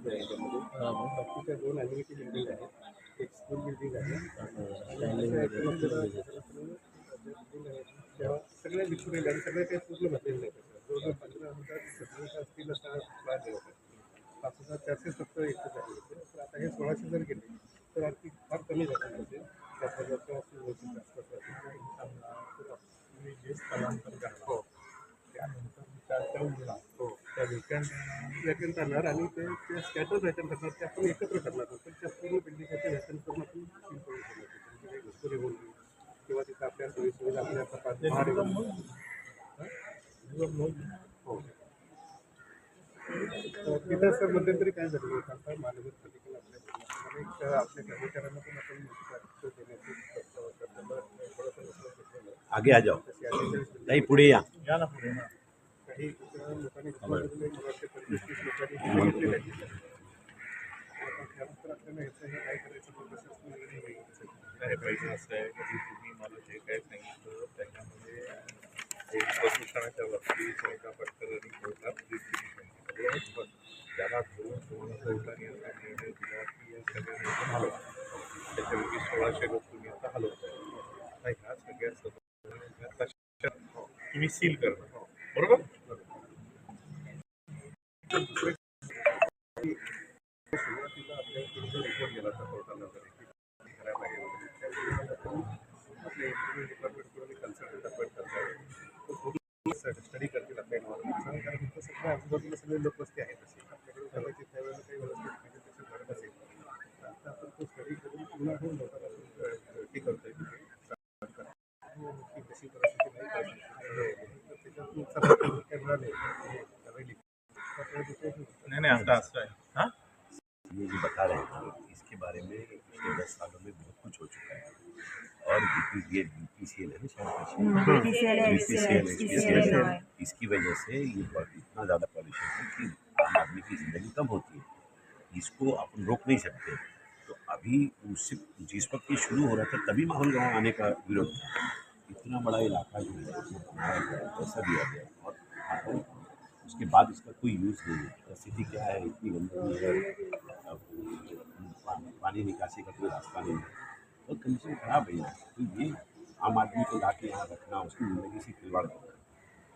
आहे याच्यामध्ये. बाकीच्या 2 अम्युनिटी बिल्डिंग आहेत, एक स्कूल बिल्डिंग आहे आणि तेव्हा सगळे विखुरलेले आणि सगळे ते पूर्ण भरलेले आहेत. जवळजवळ 15,000 असतील असा प्लॅन आहे. 5,470 एकच झाले होते. तर आता हे 1600 जर गेले तर आणखी फार कमी जातील होते. 5,000च्या वरती आसपास जातील. तुम्ही जे स्थलांतर करणार हो त्यानंतर विचारच्या उरला हो त्या वेकंट राहणार आणि ते स्कॅटर वेकंट करणार ते आपण एकत्र करणार तर त्या पूर्ण बिल्डिंगचे वेकंट करून आपण सील करून ठेवणार त्यांची काही घुसखोरी होऊन नये किंवा तिथं आपल्या सोयीसुविधा आपल्या हो तिथं सर मध्यंतरी काय झालं होतं आता महानगरपालिकेला आपल्या आपल्या कर्मचाऱ्यांना पण आपण देण्याची आगे आ जाओ नहीं पुढे या ना पुढे ना काही लोकांनी त्यानंतर आपल्याला ह्याचं हे काय करायचं प्रशासन वगैरे नाही पाहिजे असं आहे की तुम्ही मला जे काय सांगितलं त्याच्यामध्ये प्रदूषणाच्या बाबतीत एका पटकरणी कोर्टात डिस्ट्रिब्युशन ज्याला धरून कोर्टाने असा निर्णय दिला की या सगळ्या लोक हलवा त्याच्यापैकी 1600 लोक तुम्ही आता हलवता आता ह्या सगळ्या तुम्ही सील करणार बरोबर सुरुवातीला आपल्याकडे जो रिपोर्ट गेला होता कोर्टाला वगैरे आपल्या इम्प्लिमेंट डिपार्टमेंटकडून कन्सल्टंट अपॉइंट करता येईल स्टडी करतील आपल्या इन्व्हायरमेंटचा कारण इथं सगळ्या आजूबाजूला सगळे लोकवस्ती आहेत तसे आपल्याकडे कदाचित त्यावेळेला काही व्यवस्थित प्रेझेंटेशन घडत असेल आता आपण तो स्टडी करून पुन्हा हे लोकांना हे करतोय की कशी परिस्थिती नाही त्याच्यातून मिळाले नहीं आता असं आहे हाँ ये जो बता रहे हैं इसके बारे में पिछले 10 सालों में बहुत कुछ हो चुका है और BPCL है ना शायद इसकी वजह से ये इतना ज़्यादा पॉल्यूशन है कि आम आदमी की ज़िंदगी कम होती है इसको अपन रोक नहीं सकते तो अभी उससे जिस वक्त ये शुरू हो रहा था तभी माहौल गाँव आने का विरोध था इतना बड़ा इलाका जो है पैसा दिया गया और उसके बाद इसका कोई यूज़ नहीं है स्थिति क्या है इतनी गंदगी है पानी निकासी का कोई रास्ता नहीं है बहुत कंडीशन खराब है यहाँ तो ये आम आदमी को ला के यहाँ रखना उसकी ज़िंदगी से खिलवाड़ करना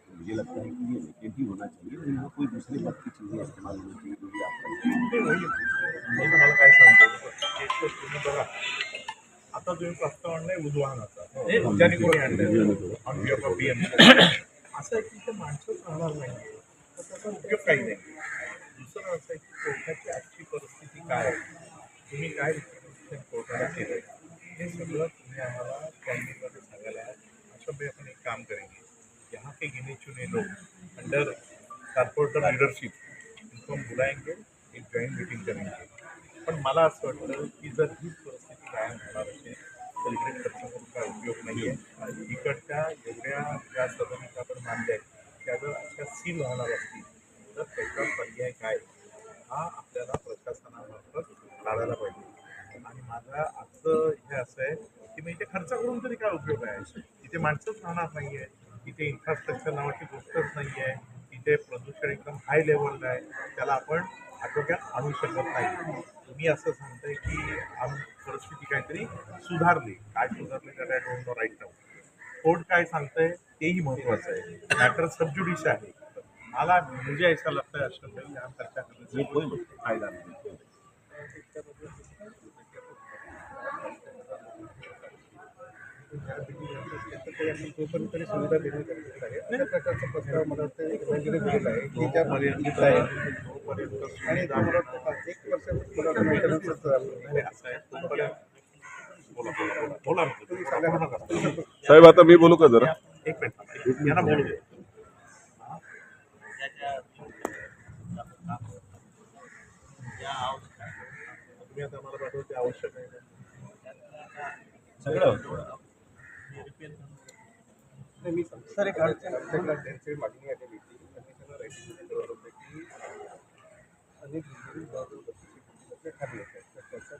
तो मुझे लगता है कि ये वेकेंट ही होना चाहिए और यहाँ कोई दूसरे पद की चीज़ें इस्तेमाल होनी चाहिए जो भी आपका मला काय सांगतो तुम्ही बघा आता तुम्ही प्रस्ताव आणलाय उद्वाहनाचा ज्याने कोणी आणलं असं आहे की ते माणसंच राहणार नाही तर त्याचा उपयोग काही नाही दुसरं असं आहे की कोर्टाची आजची परिस्थिती काय आहे तुम्ही काय कोर्टाला केलं हे सगळं तुम्ही आम्हाला कॅबिनेटमध्ये सांगायला अशा वेळी आपण एक काम करेंगे यहाँ के गिने चुने लोग अंडर कॉर्पोरेटर लीडरशिप इनको हम बुलाएंगे एक जॉईंट मीटिंग करेंगे पण मला असं वाटतं की जर हीच परिस्थिती कायम होणार असेल तर इकडे खर्च करून काय उपयोग नाही आहे इकडच्या एवढ्या ज्या सदनिका आपण मानल्या आहेत त्या जर अशा सील राहणार असतील तर त्याचा पर्याय काय हा आपल्याला प्रशासनामार्फत काढायला पाहिजे आणि माझा आजचं हे असं आहे की मग इथे खर्च करून तरी काय उपयोग आहे इथे माणसंच राहणार नाही आहे इथे इन्फ्रास्ट्रक्चर नावाची गोष्टच नाही आहे इथे प्रदूषण एकदम हाय लेवलला आहे त्याला आपण आटोक्यात आणू शकत नाही तुम्ही असं सांगताय की परिस्थिती काहीतरी सुधारली काय सुधारली त्याला don't know right now court काय सांगतंय तेही महत्त्वाचं आहे मॅटर सबज्युडिश आहे मला मुझे ऐसा लगता है अशरफ भाई यहाँ चर्चा करने से कोई फायदा नहीं तोपर्यंत तरी सुविधा देणे गरजेचं आहे अशा प्रकारचा प्रस्ताव मला वाटतं दिलेला आहे की ज्या मर्यादित आहे आणि मला वाटतं 1 वर्ष मेंटेनन्सच असं आहे बोला तुम्ही सांगा साहेब आता मी बोलू का जरा एक मिनिट यांना बोलू दे तुम्ही आता मला पाठवलं ते आवश्यक आहे सगळं मी सर एक त्यांची मागणी आलेली होती त्यांनी सगळं रायटिंग होतं की अनेक खाली येत आहेत तर त्याचा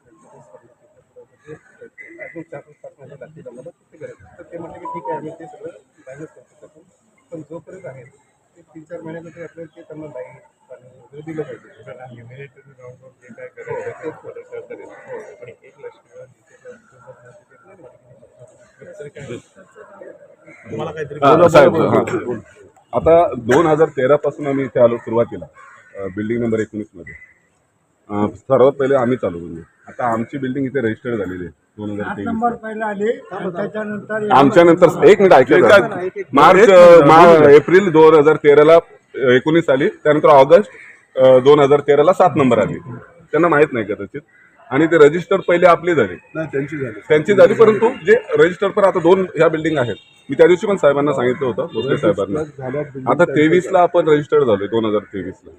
अजून 4-5 महिने लागतील आम्हाला ते करायचं तर ते म्हटलं की ठीक आहे आम्ही ते सगळं मॅनेज करतो पण जोपर्यंत आहे ते 3-4 महिन्यामध्ये आपल्याला ते त्यांना लाईट पाणी दिलं पाहिजे. ह्युमॅनिटेरियन ग्राउंडवर जे काय करायचं तेच कलेक्टर करेल. आणि 1,00,000 जिथे तुम्हाला काहीतरी साहेब आता 2013 पासून आम्ही इथे आलो सुरुवातीला बिल्डिंग नंबर 19 मध्ये. सर्वात पहिले आम्ही चालू म्हणजे आता आमची बिल्डिंग इथे रजिस्टर्ड झालेली आहे 2023. पहिला आले आणि त्याच्यानंतर आमच्या नंतर एक मिनिट ऐकलं एप्रिल 2013ला 19 आली, त्यानंतर ऑगस्ट 2013ला 7 नंबर आली. त्यांना माहित नाही कदाचित. आणि ते रजिस्टर पहिले आपली झाली, त्यांची झाली, परंतु जे रजिस्टर पर आता 2 ह्या बिल्डिंग आहेत. मी त्या दिवशी पण साहेबांना सांगितलं होतं, भोसले साहेबांना. आता 23ला आपण रजिस्टर्ड झालोय 2023ला.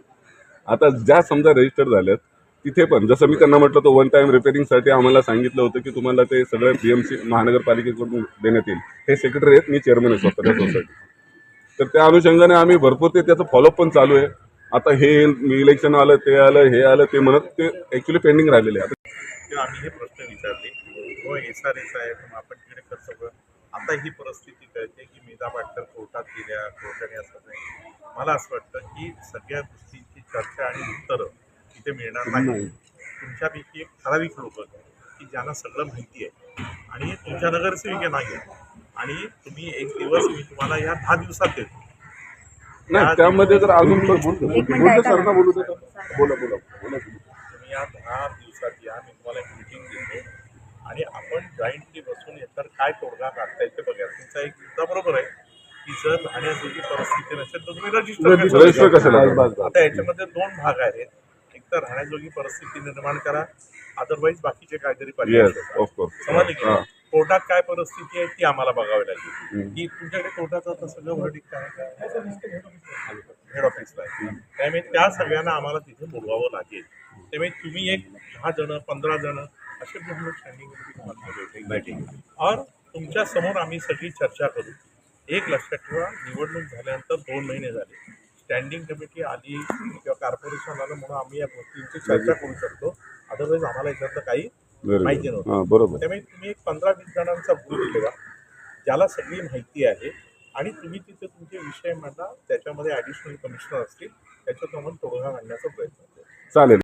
आता ज्या समजा रजिस्टर्ड झाल्यात तिथे पण जसं मी त्यांना म्हटलं तो 1 टाइम रिपेअरिंगसाठी आम्हाला सांगितलं होतं की तुम्हाला ते सगळं बीएमसी महानगरपालिकेकडून देण्यात येईल. हे सेक्रेटरी आहेत, मी चेअरमन आहे स्वतःच्या सोसायटी. तर त्या अनुषंगाने आम्ही भरपूर ते त्याचं फॉलोअप पण चालू आहे. आता हे इलेक्शन आलं, ते आलं, हे आलं, ते म्हणत ते ऍक्च्युली पेंडिंग राहिलेले आहे. किंवा आम्ही हे प्रश्न विचारले व SRS आहे आपण तिकडे खर्च कर. आता ही परिस्थिती कळते की मीरा पाटकर कोर्टात गेल्या, कोर्टाने असं नाही. मला असं वाटतं की सगळ्या गोष्टींची चर्चा आणि उत्तरं इथे मिळणार नाही. तुमच्यापैकी एक ठराविक लोक की ज्यांना सगळं माहिती आहे आणि तुमच्या नगरसेविका नाही आणि तुम्ही एक दिवस मी तुम्हाला या 10 दिवसात देतो. नाही त्यामध्ये जर अजून सरना बोलू देता. बोला. तुम्ही या 10 दिवसात या, मी तुम्हाला एक मीटिंग देतो आणि आपण जॉईंटली बसून याच्यावर काय तोडगा काढता येते बघा. तुमचा एक मुद्दा बरोबर आहे की जर राहण्याची परिस्थिती नसेल तर तुम्ही रजिस्टर कशाला. आता याच्यामध्ये 2 भाग आहेत. एक तर राहण्याजोगी परिस्थिती निर्माण करा, अदरवाईज बाकीचे काहीतरी पर्याय शोधा. समजले की कोर्टात काय परिस्थिती आहे ती आम्हाला बघावी लागेल. की तुमच्याकडे कोर्टाचं आता सगळं वर्डिक्ट आहे हेड ऑफिसला आहे. त्यामुळे त्या सगळ्यांना आम्हाला तिथे बोलवावं लागेल. त्यामुळे तुम्ही एक 10 जण 15 जण असे बोलून स्टँडिंग और तुमच्या समोर आम्ही सगळी चर्चा करू. एक लक्षात ठेवा, निवडणूक झाल्यानंतर 2 महिने झाले, स्टँडिंग कमिटी आली किंवा कॉर्पोरेशन आलं म्हणून आम्ही या गोष्टींची चर्चा करू शकतो. अदरवाईज आम्हाला याच्यातलं काही माहिती नव्हतं. बरोबर. त्यामुळे तुम्ही एक 15-20 जणांचा ग्रुप ठेवा ज्याला सगळी माहिती आहे आणि तुम्ही तिथे तुमचे विषय मांडा. त्याच्यामध्ये ॲडिशनल कमिशनर असतील, त्याच्यात आपण तोडगा काढण्याचा प्रयत्न करू. चालेल.